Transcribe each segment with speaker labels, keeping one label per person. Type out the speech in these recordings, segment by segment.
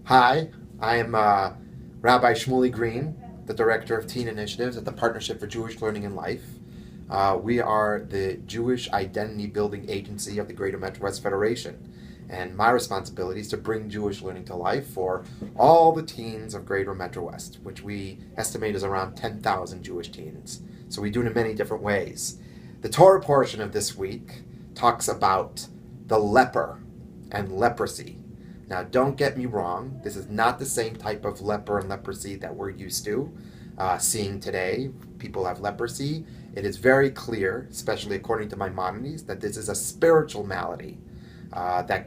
Speaker 1: Hi, I am Rabbi Shmuley Green, the Director of Teen Initiatives at the Partnership for Jewish Learning and Life. We are the Jewish Identity Building Agency of the Greater Metro West Federation, and my responsibility is to bring Jewish learning to life for all the teens of Greater Metro West, which we estimate is around 10,000 Jewish teens. So we do it in many different ways. The Torah portion of this week talks about the leper and leprosy. Now, don't get me wrong, this is not the same type of leper and leprosy that we're used to seeing today. People have leprosy. It is very clear, especially according to Maimonides, that this is a spiritual malady that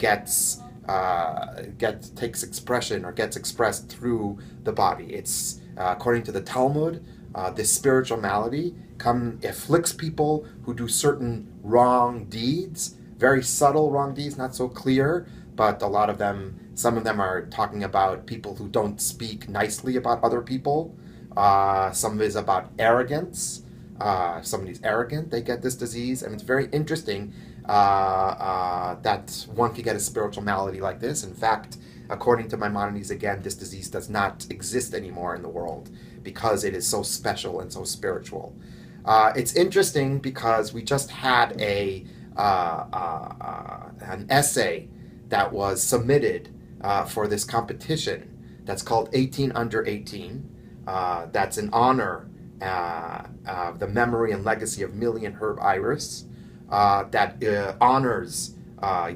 Speaker 1: takes expression or gets expressed through the body. It's according to the Talmud, this spiritual malady afflicts people who do certain wrong deeds, very subtle wrong deeds, not so clear, but some of them are talking about people who don't speak nicely about other people. Some of it is about arrogance. If somebody's arrogant, they get this disease, and it's very interesting that one could get a spiritual malady like this. In fact, according to Maimonides, again, this disease does not exist anymore in the world because it is so special and so spiritual. It's interesting because we just had an essay that was submitted for this competition that's called 18 Under 18. That's in honor of the memory and legacy of Millie and Herb Iris, that honors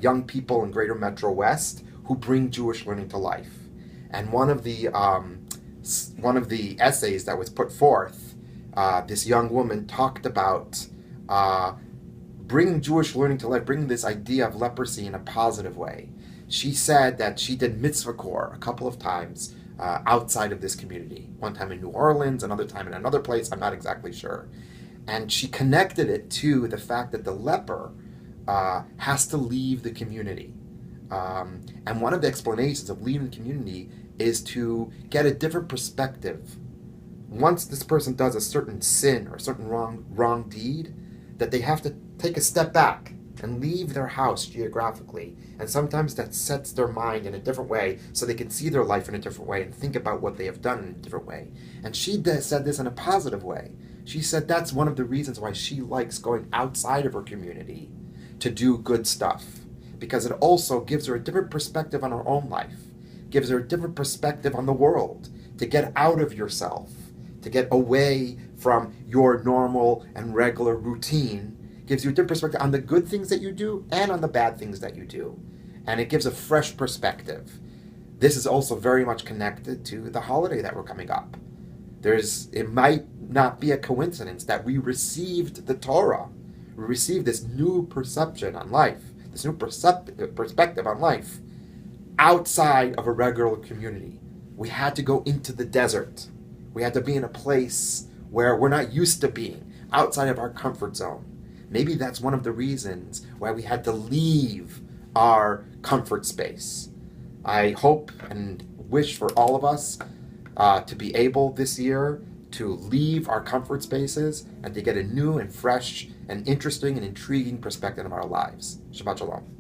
Speaker 1: young people in Greater Metro West who bring Jewish learning to life. And one of the essays that was put forth, this young woman talked about bringing Jewish learning to life, bringing this idea of leprosy in a positive way. She said that she did mitzvah corps a couple of times outside of this community. One time in New Orleans, another time in another place, I'm not exactly sure. And she connected it to the fact that the leper has to leave the community. And one of the explanations of leaving the community is to get a different perspective. Once this person does a certain sin or a certain wrong deed, that they have to take a step back and leave their house geographically. And sometimes that sets their mind in a different way so they can see their life in a different way and think about what they have done in a different way. And she said this in a positive way. She said that's one of the reasons why she likes going outside of her community to do good stuff, because it also gives her a different perspective on her own life, gives her a different perspective on the world, to get out of yourself, to get away from your normal and regular routine, gives you a different perspective on the good things that you do and on the bad things that you do. And it gives a fresh perspective. This is also very much connected to the holiday that we're coming up. It might not be a coincidence that we received the Torah. We received this new perception on life, this new perspective on life outside of a regular community. We had to go into the desert. We had to be in a place where we're not used to being, outside of our comfort zone. Maybe that's one of the reasons why we had to leave our comfort space. I hope and wish for all of us to be able this year to leave our comfort spaces and to get a new and fresh and interesting and intriguing perspective of our lives. Shabbat Shalom.